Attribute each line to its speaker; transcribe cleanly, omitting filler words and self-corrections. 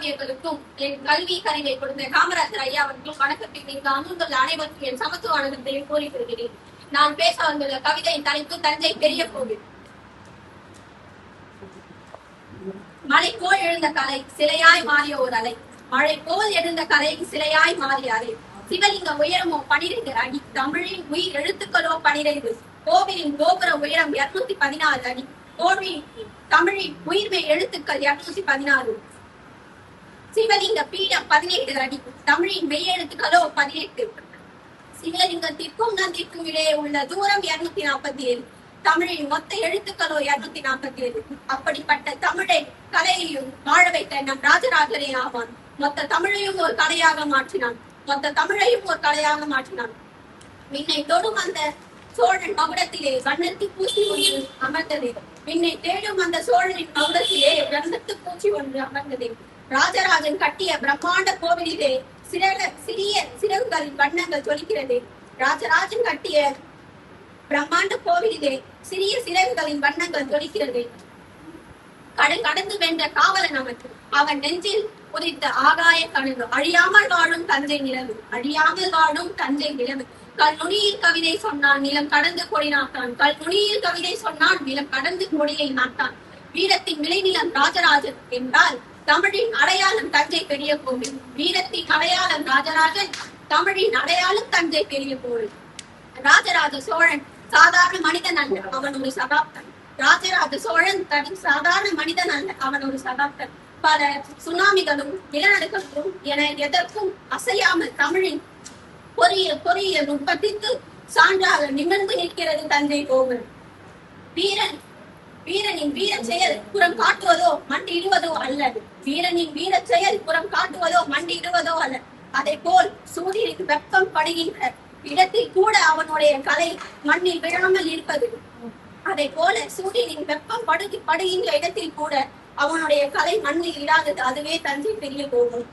Speaker 1: ஆசிரியர்களுக்கும் என் கல்வி கருவை கொடுத்த காமராஜர் ஐயா அவர்களுக்கும் வணக்கத்தில் இங்கு அமர்ந்துள்ள அனைவருக்கும் என் சமத்துவ வணக்கத்தையும் கூறிக்கொள்கிறேன். நான் பேச வந்துள்ள கவிதையின் தலைப்பு தஞ்சை பெரிய கோவில். மழை போல் எழுந்த கலை சிலையாய் மாறிய ஒரு அலை, மழை போல் எழுந்த கலை சிலையாய் மாறிய அலை. சிவலிங்க உயரமோ 12 அடி, தமிழின் உயிர் எழுத்துக்களோ 12. கோவிலின் கோபுர உயரம் 216 அடி, தமிழின் உயிர்மை எழுத்துக்கள் 216. சிவலிங்க பீடம் 18 அடி, தமிழின் மெய் எழுத்துக்களோ 18. சிவலிங்கத்திற்கும் நந்திற்கும் இடையே உள்ள தூரம் 247, தமிழின் மொத்த எழுத்துக்களோ 247. அப்படிப்பட்ட தமிழை கலையையும் வாழ வைத்த நம் ராஜராஜனே ஆவான். மொத்த தமிழையும் ஒரு கலையாக மாற்றினான். விண்ணை தொடும் அந்த சோழன் மகுடத்திலே வண்ணத்து பூச்சி ஒன்று அமர்ந்தது. விண்ணை தேடும் அந்த சோழனின் மகுடத்திலே வண்ணத்து பூச்சி ஒன்று அமர்ந்தது. ராஜராஜன் கட்டிய பிரம்மாண்ட கோவிலிலே சிறிய சிறகுகளின் வண்ணங்கள் ஜொலிக்கிறது. ராஜராஜன் கட்டிய பிரம்மாண்ட கோவிலிலே சிறிய சிறகுகளின் வண்ணங்கள் ஜொலிக்கிறது. கடந்து வென்ற காவலன் அவன் நெஞ்சில் உதித்த ஆகாய கனவு. அழியாமல் வாழும் தஞ்சை நிலவு. கல்நுனியில் கவிதை சொன்னான் நிலம் கடந்து கொடி நாட்டான். நிலம் கடந்து கொடியை நாட்டான். வீரத்தின் விளைநிலம் ராஜராஜன் என்றால் தமிழின் அடையாளம் தஞ்சை பெரிய கோவில். வீரத்தின் அடையாளம் ராஜராஜன், தமிழின் அடையாளம் தஞ்சை பெரிய கோவில். ராஜராஜ சோழன் சாதாரண மனிதன் அல்ல, அவன் ஒரு சகாப்தன். அவன் ஒரு சகாப்தன். பல சுனாமிகளும் நிலநடுக்கங்களும் என எதற்கும் அசையாமல் தமிழின் பொறிய நுட்பத்திற்கு சான்றாக நிமிர்ந்து நிற்கிறது தஞ்சை கோவில். வீரனின் வீர செயல் புறம் காட்டுவதோ மண்டியிடுவதோ அல்ல. அதை போல் சூரியனுக்கு வெப்பம் படுகின்ற இடத்தில் கூட அவனுடைய கலை மண்ணில் விழாமல் இருப்பது. அதை போல சூரியனின் வெப்பம் படுகின்ற இடத்தில் கூட அவனுடைய கலை மண்ணில் இடாதது. அதுவே தஞ்சை பெரிய கோவில்.